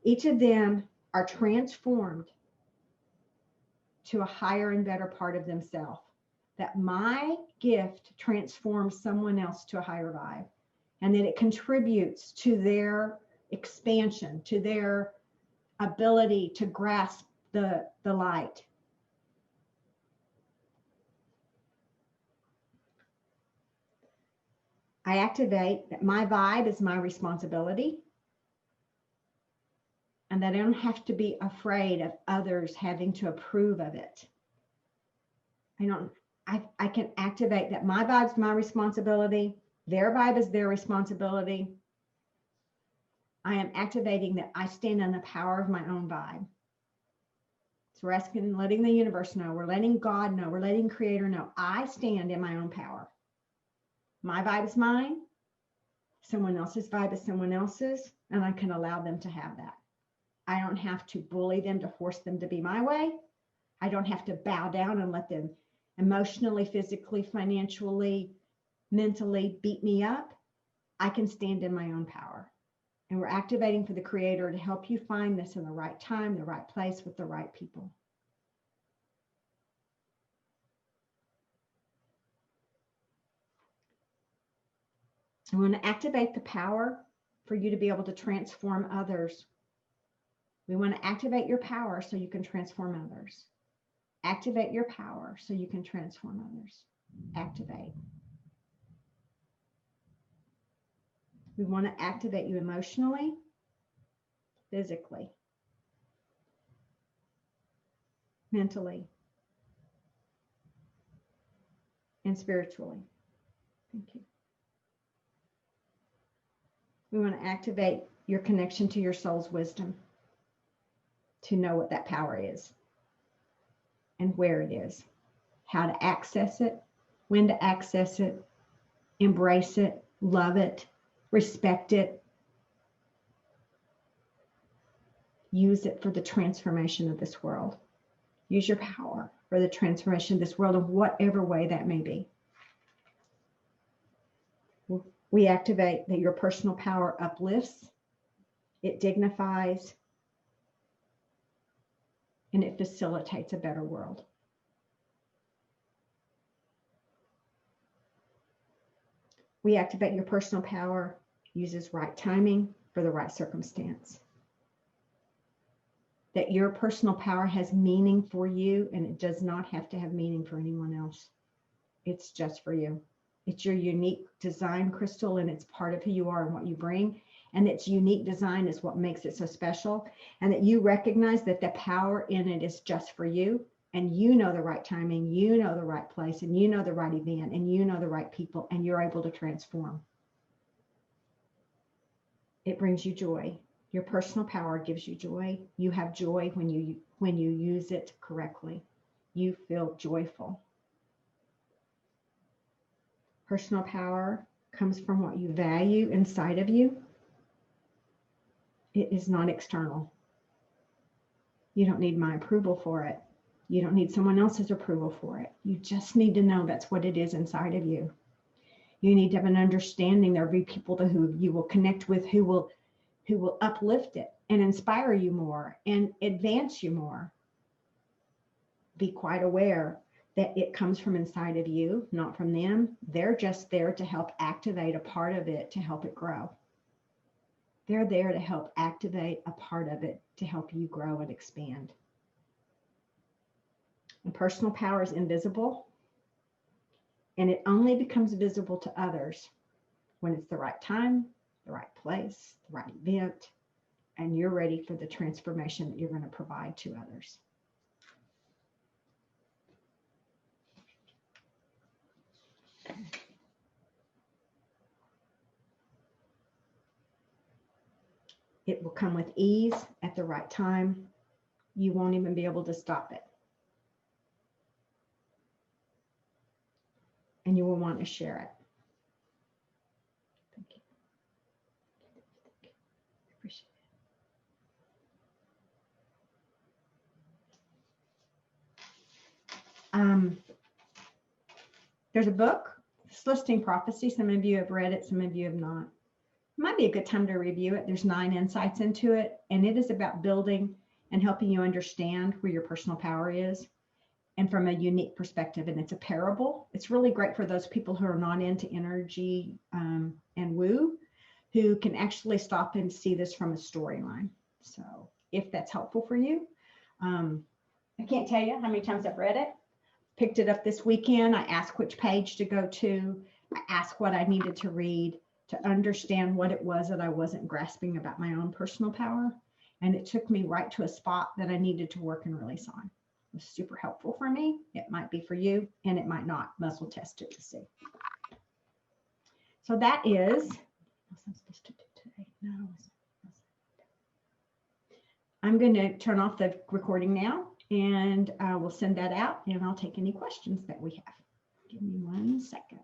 Each of them are transformed to a higher and better part of themselves. That my gift transforms someone else to a higher vibe, and that it contributes to their expansion, to their ability to grasp the light. I activate that my vibe is my responsibility, and that I don't have to be afraid of others having to approve of it. I can activate that my vibe is my responsibility, their vibe is their responsibility. I am activating that I stand in the power of my own vibe. So we're asking, letting the universe know, we're letting God know, we're letting Creator know, I stand in my own power. My vibe is mine, someone else's vibe is someone else's, and I can allow them to have that. I don't have to bully them to force them to be my way. I don't have to bow down and let them emotionally, physically, financially, mentally beat me up. I can stand in my own power. And we're activating for the Creator to help you find this in the right time, the right place, with the right people. We want to activate the power for you to be able to transform others. We want to activate your power so you can transform others. Activate your power so you can transform others. Activate. We want to activate you emotionally, physically, mentally, and spiritually. Thank you. We want to activate your connection to your soul's wisdom to know what that power is and where it is, how to access it, when to access it, embrace it, love it, respect it, use it for the transformation of this world. Use your power for the transformation of this world in whatever way that may be. We activate that your personal power uplifts, it dignifies, and it facilitates a better world. We activate your personal power, uses right timing for the right circumstance. That your personal power has meaning for you, and it does not have to have meaning for anyone else. It's just for you. It's your unique design crystal, and it's part of who you are and what you bring. And its unique design is what makes it so special. And that you recognize that the power in it is just for you. And you know the right timing, you know the right place, and you know the right event, and you know the right people, and you're able to transform. It brings you joy. Your personal power gives you joy. You have joy when you use it correctly. You feel joyful. Personal power comes from what you value inside of you. It is not external. You don't need my approval for it. You don't need someone else's approval for it. You just need to know that's what it is inside of you. You need to have an understanding there'll be people who you will connect with who will uplift it and inspire you more and advance you more. Be quite aware that it comes from inside of you, not from them. They're just there to help activate a part of it to help it grow. They're there to help activate a part of it to help you grow and expand. And personal power is invisible, and it only becomes visible to others when it's the right time, the right place, the right event, and you're ready for the transformation that you're going to provide to others. It will come with ease at the right time. You won't even be able to stop it. And you will want to share it. Thank you. Appreciate it. There's a book, Soliciting Prophecy. Some of you have read it, some of you have not. It might be a good time to review it. There's 9 insights into it, and it is about building and helping you understand where your personal power is, and from a unique perspective. And it's a parable. It's really great for those people who are not into energy and woo, who can actually stop and see this from a storyline. So if that's helpful for you, I can't tell you how many times I've read it. Picked it up this weekend. I asked which page to go to. I asked what I needed to read to understand what it was that I wasn't grasping about my own personal power. And it took me right to a spot that I needed to work and release on. It was super helpful for me. It might be for you, and it might not. Muscle test it to see. So that is, I'm going to turn off the recording now, and we'll send that out, and I'll take any questions that we have. Give me 1 second.